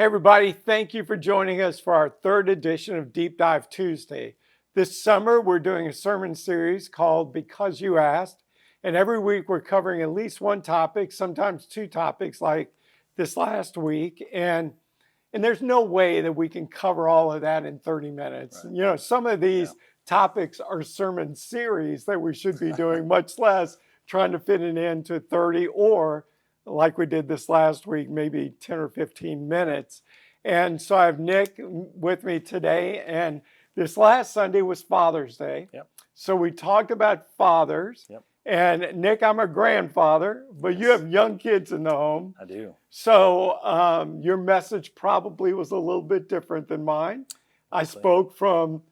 Hey everybody, thank you for joining us for our third edition of Deep Dive Tuesday. This summer we're doing a sermon series called Because You Asked, and every week we're covering at least one topic, sometimes two topics like this last week, and there's no way that we can cover all of that in 30 minutes. Right. You know, some of these topics are sermon series that we should be doing, much less trying to fit it into 30 or like we did this last week, maybe 10 or 15 minutes. And so I have Nick with me today. And this last Sunday was Father's Day. Yep. So we talked about fathers. Yep. And Nick, I'm a grandfather, but you have young kids in the home. I do. So your message probably was a little bit different than mine. I spoke from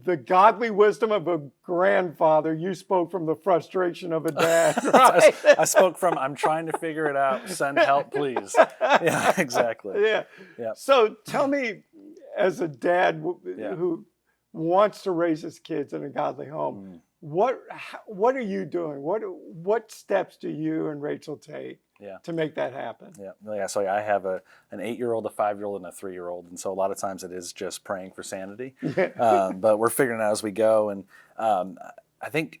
the godly wisdom of a grandfather. You spoke from the frustration of a dad, right? I spoke from, I'm trying to figure it out. Send help, please. Yeah, exactly. Yeah. So tell me, as a dad who wants to raise his kids in a godly home, what are you doing? What steps do you and Rachel take to make that happen? Yeah. So I have an 8-year-old, a 5-year-old, and a 3-year-old, and so a lot of times it is just praying for sanity. But we're figuring it out as we go, and I think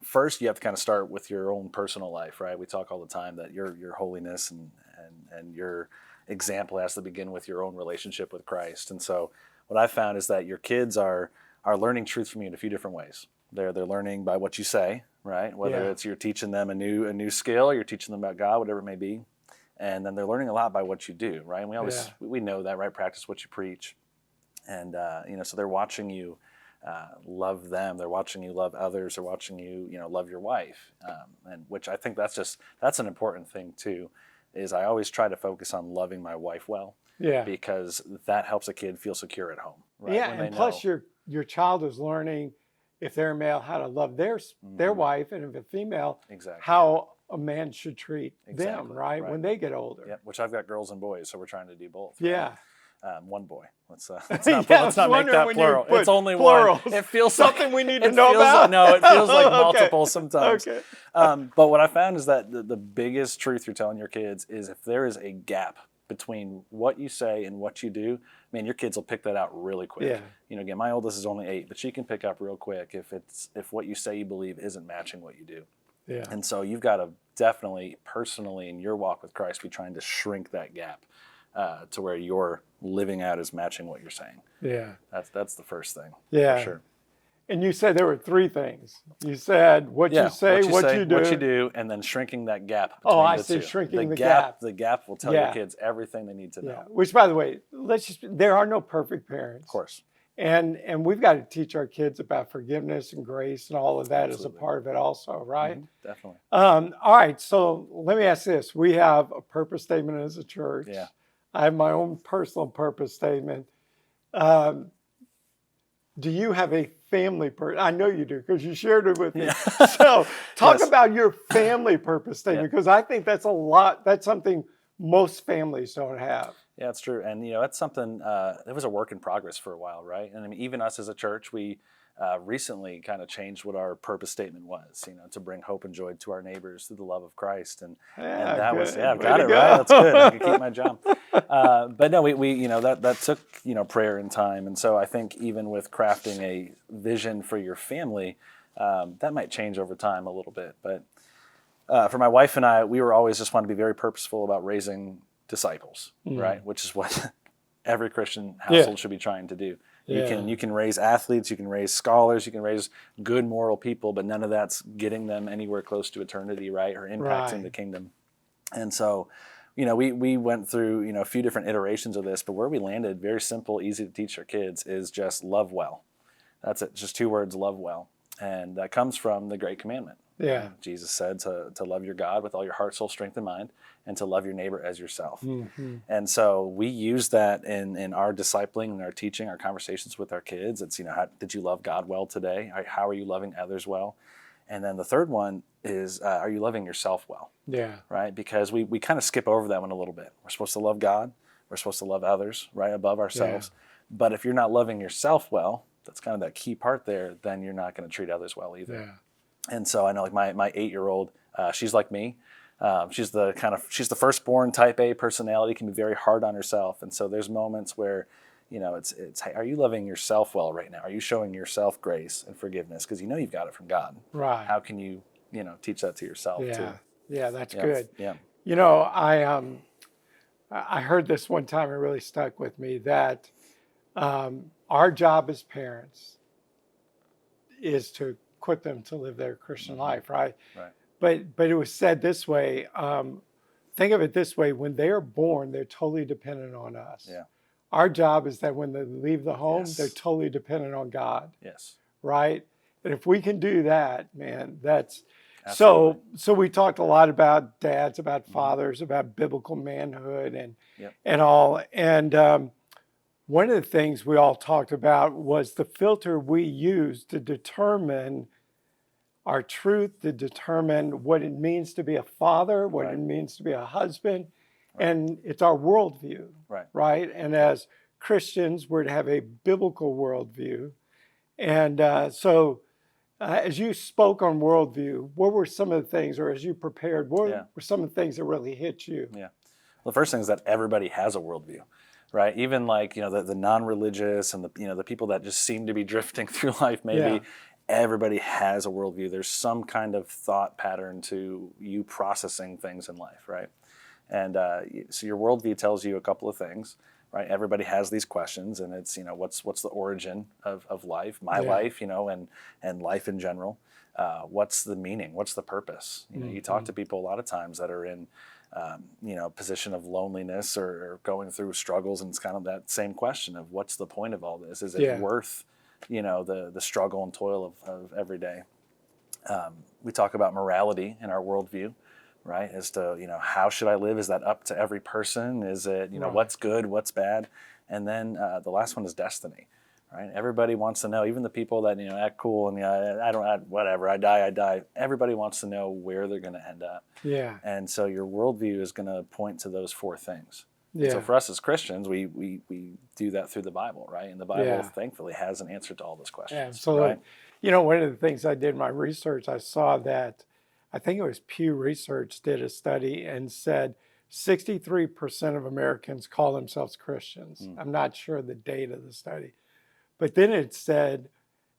first you have to kind of start with your own personal life, right? We talk all the time that your holiness and your example has to begin with your own relationship with Christ. And so what I found is that your kids are learning truth from you in a few different ways. They're learning by what you say, right? Whether it's you're teaching them a new skill, or you're teaching them about God, whatever it may be. And then they're learning a lot by what you do, right? And we always we know that, right? Practice what you preach. And so they're watching you love them. They're watching you love others. They're watching you, love your wife. And which I think that's an important thing too, is I always try to focus on loving my wife well. Yeah. Because that helps a kid feel secure at home. Right? Yeah, and plus your child is learning, if they're a male, how to love their wife, and if a female, how a man should treat them, right, when they get older. Yeah, which I've got girls and boys, so we're trying to do both. Right? Yeah. One boy. Let's not make that plural. It's only plurals. One. It feels something we need to know about. No, it feels like multiple sometimes. Okay. But what I found is that the biggest truth you're telling your kids is if there is a gap between what you say and what you do, man, your kids will pick that out really quick. Yeah. Again, my oldest is only 8, but she can pick up real quick if what you say you believe isn't matching what you do. Yeah. And so you've got to definitely, personally, in your walk with Christ, be trying to shrink that gap to where you're living out is matching what you're saying. Yeah. That's the first thing. Yeah. For sure. And you said there were 3 things. You said what you say, what you do, and then shrinking that gap. I see, shrinking the gap. The gap will tell your kids everything they need to know. Which, by the way, there are no perfect parents. Of course. And we've got to teach our kids about forgiveness and grace and all of that as a part of it also, right? Mm-hmm. Definitely. All right, so let me ask this. We have a purpose statement as a church. Yeah. I have my own personal purpose statement. Do you have a family purpose? I know you do because you shared it with me. So talk about your family purpose statement, because I think that's something most families don't have. Yeah, it's true. And, that's something, it was a work in progress for a while, right? And I mean, even us as a church, we recently kind of changed what our purpose statement was, to bring hope and joy to our neighbors through the love of Christ. And that was, I've got it, right? That's good. I can keep my job. But no, we that took, prayer and time. And so I think even with crafting a vision for your family, that might change over time a little bit. But for my wife and I, we were always just wanted to be very purposeful about raising disciples, right? Which is what every Christian household should be trying to do. You can raise athletes, you can raise scholars, you can raise good moral people, but none of that's getting them anywhere close to eternity, right? Or impacting the kingdom. And so, we went through, a few different iterations of this, but where we landed, very simple, easy to teach our kids, is just love well. That's it, just 2 words, love well. And that comes from the Great Commandment. Yeah. Jesus said to love your God with all your heart, soul, strength, and mind, and to love your neighbor as yourself. Mm-hmm. And so we use that in our discipling and our teaching, our conversations with our kids. It's, how did you love God well today? How are you loving others well? And then the third one is, are you loving yourself well? Yeah. Right? Because we kind of skip over that one a little bit. We're supposed to love God. We're supposed to love others, right, above ourselves. Yeah. But if you're not loving yourself well, that's kind of that key part there, then you're not going to treat others well either. Yeah. And so I know, like my 8-year-old, she's like me. She's the firstborn type A personality, can be very hard on herself. And so there's moments where, it's hey, are you loving yourself well right now? Are you showing yourself grace and forgiveness? Because you've got it from God. Right. How can you, teach that to yourself too? Yeah, that's Yeah. good. Yeah. I heard this one time, it really stuck with me, that our job as parents is to equip them to live their Christian life, right? Right. But it was said this way, think of it this way, when they're born, they're totally dependent on us. Yeah. Our job is that when they leave the home, Yes. they're totally dependent on God, Yes. right? And if we can do that, man, that's Absolutely. so we talked a lot about dads, about fathers, about biblical manhood Yep. and all. And one of the things we all talked about was the filter we use to determine our truth, to determine what it means to be a father, what it means to be a husband. And it's our worldview, right? And as Christians, we're to have a biblical worldview. And so as you spoke on worldview, what were some of the things, or as you prepared, what were some of the things that really hit you? Yeah. Well, the first thing is that everybody has a worldview, right? Even like, the non-religious and the people that just seem to be drifting through life, maybe everybody has a worldview. There's some kind of thought pattern to you processing things in life, right? And so your worldview tells you a couple of things, right? Everybody has these questions, and it's, what's the origin of life, my life, and life in general. What's the meaning? What's the purpose? You talk to people a lot of times that are in, position of loneliness or going through struggles, and it's kind of that same question of what's the point of all this? Is it worth, the struggle and toil of every day? We talk about morality in our worldview, right? As to, how should I live? Is that up to every person? Is it, what's good, what's bad? And then the last one is destiny, right? Everybody wants to know, even the people that, act cool and whatever, I die. Everybody wants to know where they're going to end up. Yeah. And so your worldview is going to point to those four things. Yeah. So for us as Christians, we do that through the Bible, right? And the Bible, thankfully, has an answer to all those questions. Absolutely. Right? One of the things I did in my research, I saw that, I think it was Pew Research did a study and said 63% of Americans call themselves Christians. I'm not sure the date of the study. But then it said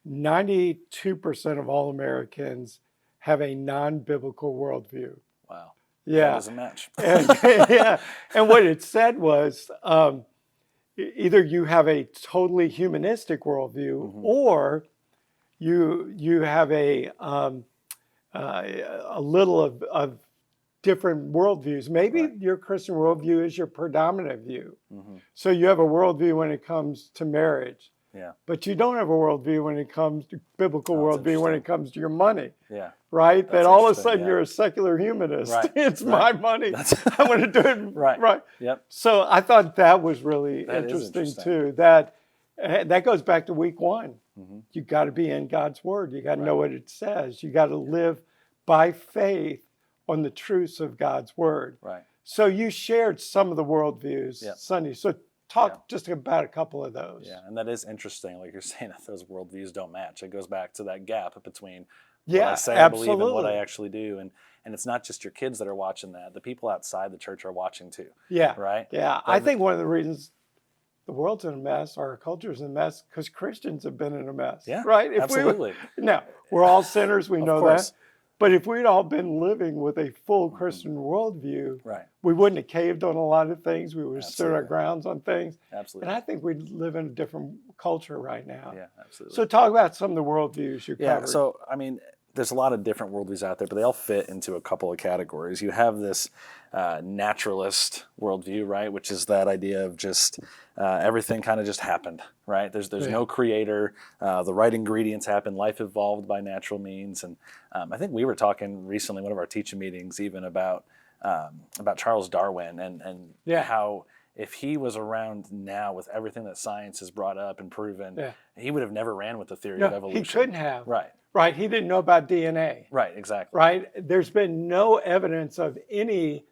92% of all Americans have a non-biblical worldview. Wow. Yeah. That doesn't match. And what it said was either you have a totally humanistic worldview or you have a little of different worldviews. Maybe your Christian worldview is your predominant view. So you have a worldview when it comes to marriage. Yeah. But you don't have a worldview when it comes to biblical worldview when it comes to your money. Yeah. Right? That's that all of a interesting, sure you're a secular humanist. Right. It's my money. I want to do it right. Yep. So I thought that was really That interesting too. That goes back to week one. You got to be in God's word. You got to know what it says. You got to live by faith on the truths of God's word. Right. So you shared some of the worldviews Sunday. So talk just about a couple of those. Yeah, and that is interesting. Like you're saying, that those worldviews don't match. It goes back to that gap between what I say I believe and what I actually do. And it's not just your kids that are watching that. The people outside the church are watching too. Yeah. Right? Yeah. I think one of the reasons the world's in a mess, our culture's in a mess, because Christians have been in a mess. Yeah. Right? Absolutely. Now, we're all sinners. We know course. that. But if we'd all been living with a full Christian worldview, we wouldn't have caved on a lot of things. We would have stood our grounds on things. Absolutely. And I think we'd live in a different culture right now. Yeah, absolutely. So talk about some of the worldviews you covered. So, there's a lot of different worldviews out there, but they all fit into a couple of categories. You have this naturalist worldview, right, which is that idea of just everything kind of just happened, right? There's no creator. The right ingredients happen. Life evolved by natural means. And I think we were talking recently in one of our teaching meetings even about Charles Darwin and how if he was around now with everything that science has brought up and proven, he would have never ran with the theory of evolution. He couldn't have. Right. Right. He didn't know about DNA. Right. Exactly. Right. There's been no evidence of any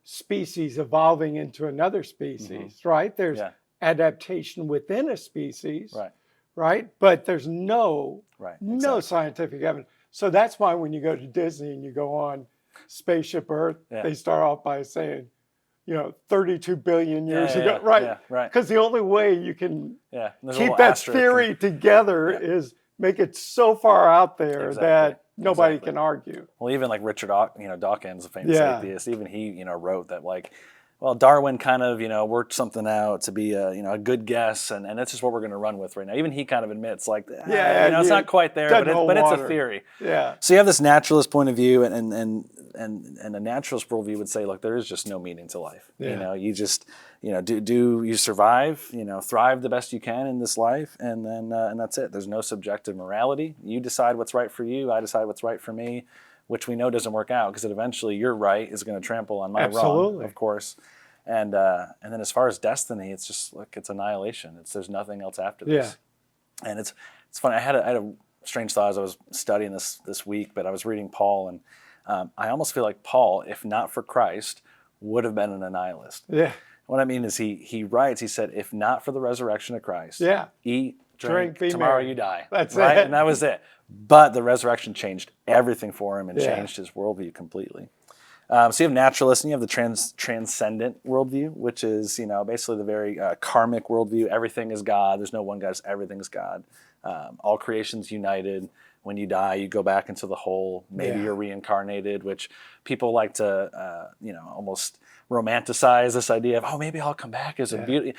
species evolving into another species. Right. There's adaptation within a species. Right. Right. But there's no exactly. scientific evidence. So that's why when you go to Disney and you go on Spaceship Earth, Yeah. they start off by saying, 32 billion years ago, yeah, right? Yeah, right. Because the only way you can Yeah. And there's a keep little that asterisk theory together Yeah. is make it so far out there Exactly, that nobody exactly. can argue. Well, even like Richard, Dawkins, a famous Yeah. atheist, even he, wrote that like, well, Darwin kind of, worked something out to be a good guess, and that's just what we're going to run with right now. Even he kind of admits like, it's not quite there, doesn't but hold it's a water. theory. Yeah. So you have this naturalist point of view, and a naturalist worldview would say, look, there is just no meaning to life. Yeah. You just, do you survive, thrive the best you can in this life, and then and that's it. There's no subjective morality. You decide what's right for you. I decide what's right for me, which we know doesn't work out because eventually your right is going to trample on my wrong, of course. And then as far as destiny, it's just like it's annihilation. There's nothing else after this. Yeah. And it's funny. I had a strange thought as I was studying this week, but I was reading Paul, and I almost feel like Paul, if not for Christ, would have been an annihilist. Yeah. What I mean is he writes, he said, if not for the resurrection of Christ, eat, drink, tomorrow you die. That's right? it. And that was it. But the resurrection changed everything for him and changed his worldview completely. So you have naturalists and you have the transcendent worldview, which is, basically the very karmic worldview. Everything is God. There's no one God. Everything is God. All creation's united. When you die, you go back into the whole. Maybe you're reincarnated, which people like to, almost romanticize this idea of, oh, maybe I'll come back as a beauty.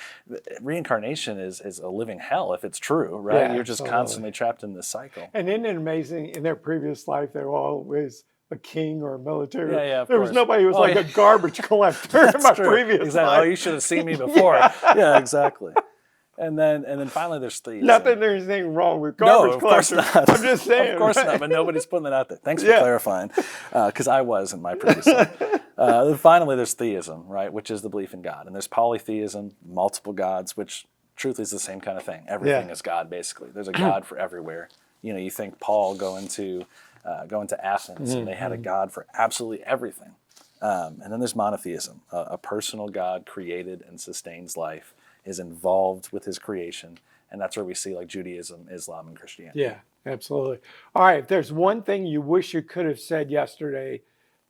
Reincarnation is a living hell if it's true, right? Yeah, you're just constantly trapped in this cycle. And isn't it amazing? In their previous life, they were always a king or a military. Yeah, there was nobody who was a garbage collector in my previous life. Oh, you should have seen me before. Yeah, exactly. And then finally there's theism. Not that there's anything wrong with garbage collectors. Of course not. I'm just saying. Of course not, but nobody's putting that out there. Thanks for clarifying, because I was in my previous life. Then finally there's theism, right, which is the belief in God. And there's polytheism, multiple gods, which truthfully is the same kind of thing. Everything is God, basically. There's a God for everywhere. You think Paul going to Athens, and they had a God for absolutely everything. And then there's monotheism. A personal God created and sustains life, is involved with his creation. And that's where we see like Judaism, Islam, and Christianity. Yeah, absolutely. All right, if there's one thing you wish you could have said yesterday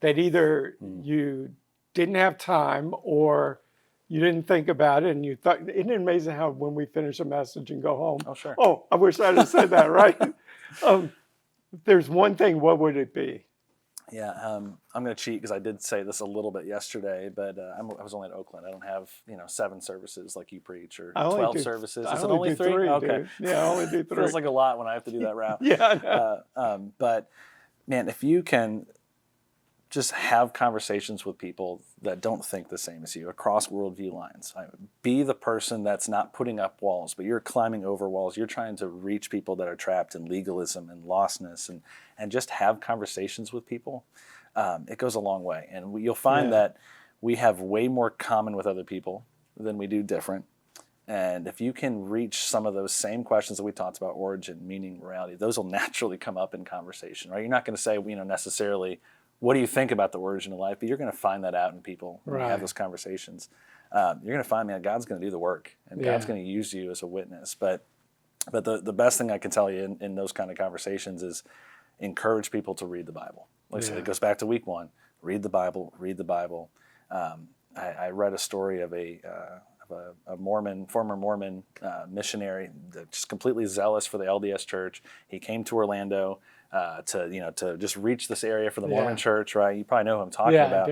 that either you didn't have time or you didn't think about it and you thought, isn't it amazing how when we finish a message and go home, oh, sure. Oh, I wish I'd have said that, right? If there's one thing, what would it be? Yeah, I'm going to cheat because I did say this a little bit yesterday, but I was only at Oakland. I don't have 7 services like you preach or 12 services. Is it only 3? Okay. Dude. Yeah, I only do 3. Feels like a lot when I have to do that route. Yeah. But man, if you can just have conversations with people that don't think the same as you across worldview lines. Be the person that's not putting up walls, but you're climbing over walls. You're trying to reach people that are trapped in legalism and lostness, and just have conversations with people. It goes a long way. And you'll find that we have way more common with other people than we do different. And if you can reach some of those same questions that we talked about, origin, meaning, morality, those will naturally come up in conversation, right? You're not going to say, necessarily, what do you think about the origin of life? But you're going to find that out in people when you have those conversations. You're going to find, God's going to do the work, and God's going to use you as a witness. But the best thing I can tell you in those kind of conversations is encourage people to read the Bible. Like I said, it goes back to week 1. Read the Bible. Read the Bible. I read a story of a former Mormon missionary, just completely zealous for the LDS Church. He came to Orlando to just reach this area for the Mormon Church, right? You probably know who I'm talking about.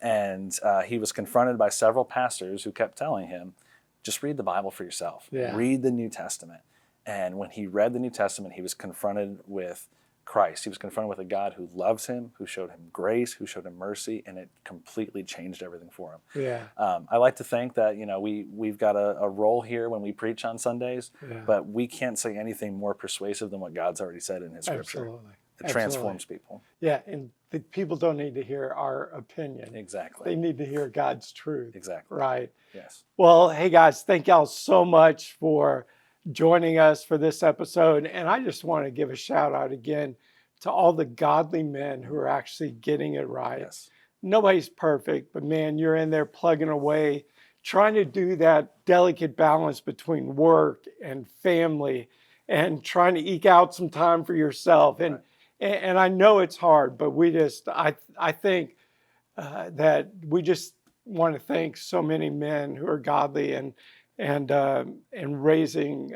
And he was confronted by several pastors who kept telling him, just read the Bible for yourself. Read the New Testament. And when he read the New Testament, he was confronted with Christ. He was confronted with a God who loves him, who showed him grace, who showed him mercy, and it completely changed everything for him. I like to think that we've got a role here when we preach on Sundays, but we can't say anything more persuasive than what God's already said in His Scripture. Absolutely. It transforms people. Yeah, and the people don't need to hear our opinion. Exactly. They need to hear God's truth. Exactly. Right. Yes. Well, hey guys, thank y'all so much for joining us for this episode. And I just want to give a shout out again to all the godly men who are actually getting it right. Yes. Nobody's perfect, but man, you're in there plugging away, trying to do that delicate balance between work and family and trying to eke out some time for yourself. And And I know it's hard, but I think that we just want to thank so many men who are godly and raising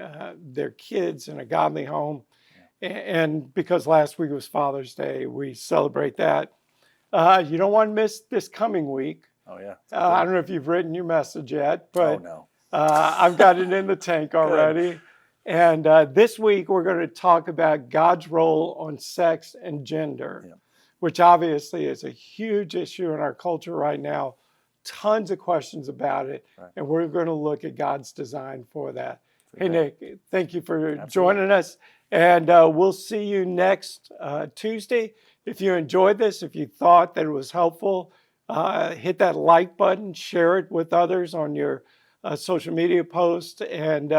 their kids in a godly home. And because last week was Father's Day, we celebrate that. You don't want to miss this coming week. Oh, yeah. I don't know if you've written your message yet, but no. I've got it in the tank already. And this week, we're going to talk about God's role on sex and gender, which obviously is a huge issue in our culture right now. Tons of questions about it. Right. And we're going to look at God's design for that. Hey, Nick, thank you for joining us. And we'll see you next Tuesday. If you enjoyed this, if you thought that it was helpful, hit that like button, share it with others on your social media posts, and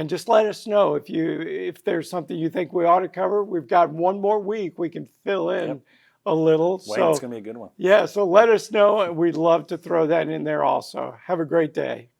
just let us know if there's something you think we ought to cover. We've got one more week we can fill in a little. Wayne, it's going to be a good one. Yeah, so let us know, and we'd love to throw that in there also. Have a great day.